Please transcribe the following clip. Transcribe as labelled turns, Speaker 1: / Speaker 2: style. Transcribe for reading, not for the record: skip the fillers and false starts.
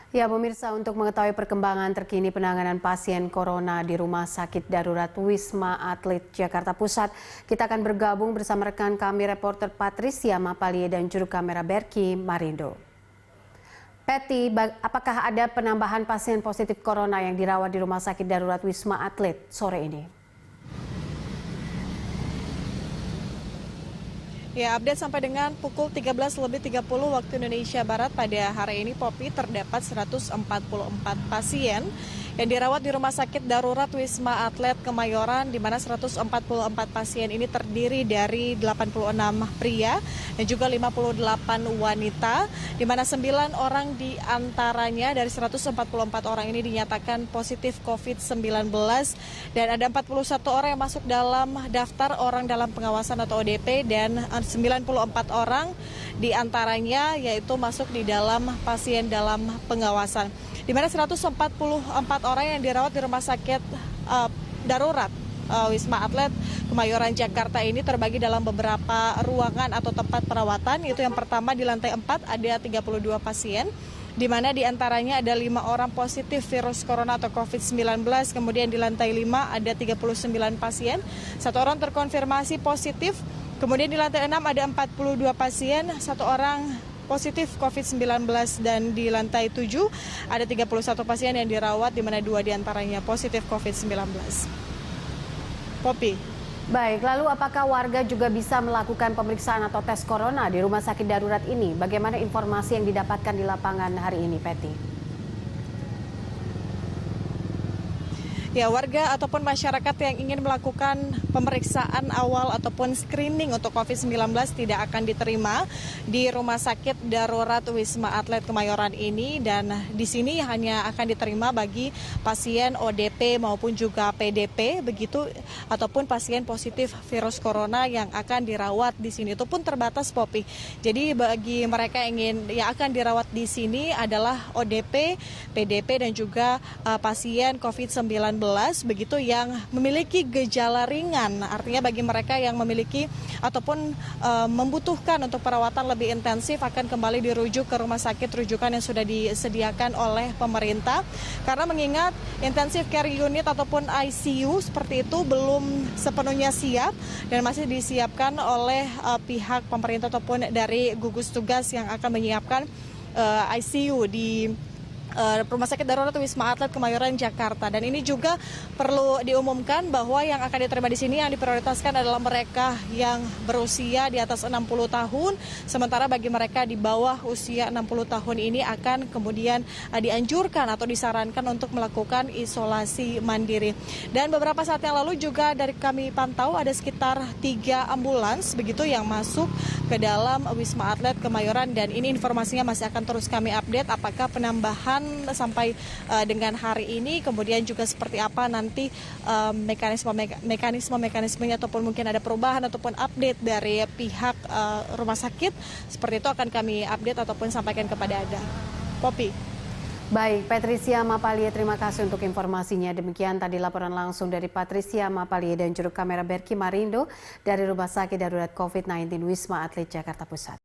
Speaker 1: Ya, pemirsa, untuk mengetahui perkembangan terkini penanganan pasien corona di Rumah Sakit Darurat Wisma Atlet Jakarta Pusat, kita akan bergabung bersama rekan kami reporter Patricia Mapalie dan juru kamera Berky Marindo. Patty, apakah ada penambahan pasien positif corona yang dirawat di Rumah Sakit Darurat Wisma Atlet sore ini?
Speaker 2: Ya, update sampai dengan pukul 13.30 waktu Indonesia Barat pada hari ini, Poppy, terdapat 144 pasien yang dirawat di Rumah Sakit Darurat Wisma Atlet Kemayoran, di mana 144 pasien ini terdiri dari 86 pria dan juga 58 wanita, di mana 9 orang di antaranya dari 144 orang ini dinyatakan positif COVID-19 dan ada 41 orang yang masuk dalam daftar orang dalam pengawasan atau ODP dan 94 orang di antaranya yaitu masuk di dalam pasien dalam pengawasan, di mana 144 orang yang dirawat di Rumah Sakit Darurat Wisma Atlet Kemayoran Jakarta ini terbagi dalam beberapa ruangan atau tempat perawatan. Yaitu yang pertama di lantai 4 ada 32 pasien, di mana di antaranya ada 5 orang positif virus corona atau COVID-19. Kemudian di lantai 5 ada 39 pasien, 1 orang terkonfirmasi positif. Kemudian di lantai 6 ada 42 pasien, 1 orang positif COVID-19, dan di lantai 7 ada 31 pasien yang dirawat, di mana 2 diantaranya positif COVID-19. Poppy.
Speaker 1: Baik, lalu apakah warga juga bisa melakukan pemeriksaan atau tes corona di rumah sakit darurat ini? Bagaimana informasi yang didapatkan di lapangan hari ini, Patty?
Speaker 2: Ya, warga ataupun masyarakat yang ingin melakukan pemeriksaan awal ataupun screening untuk COVID-19 tidak akan diterima di Rumah Sakit Darurat Wisma Atlet Kemayoran ini, dan di sini hanya akan diterima bagi pasien ODP maupun juga PDP begitu, ataupun pasien positif virus corona yang akan dirawat di sini. Itu pun terbatas, Poppy. Jadi bagi mereka yang akan dirawat di sini adalah ODP, PDP dan juga pasien COVID-19 begitu yang memiliki gejala ringan. Artinya bagi mereka yang memiliki ataupun membutuhkan untuk perawatan lebih intensif akan kembali dirujuk ke rumah sakit rujukan yang sudah disediakan oleh pemerintah. Karena mengingat intensive care unit ataupun ICU seperti itu belum sepenuhnya siap dan masih disiapkan oleh pihak pemerintah ataupun dari gugus tugas yang akan menyiapkan ICU di Rumah Sakit Darurat Wisma Atlet Kemayoran Jakarta. Dan ini juga perlu diumumkan bahwa yang akan diterima di sini yang diprioritaskan adalah mereka yang berusia di atas 60 tahun, sementara bagi mereka di bawah usia 60 tahun ini akan kemudian dianjurkan atau disarankan untuk melakukan isolasi mandiri. Dan beberapa saat yang lalu juga dari kami pantau ada sekitar 3 ambulans begitu yang masuk ke dalam Wisma Atlet Kemayoran, dan ini informasinya masih akan terus kami update apakah penambahan sampai dengan hari ini, kemudian juga seperti apa nanti mekanismenya ataupun mungkin ada perubahan ataupun update dari pihak rumah sakit, seperti itu akan kami update ataupun sampaikan kepada Anda. Poppy.
Speaker 1: Baik, Patricia Mapalie, terima kasih untuk informasinya. Demikian tadi laporan langsung dari Patricia Mapalie dan juru kamera Berky Marindo dari Rumah Sakit Darurat COVID-19 Wisma Atlet Jakarta Pusat.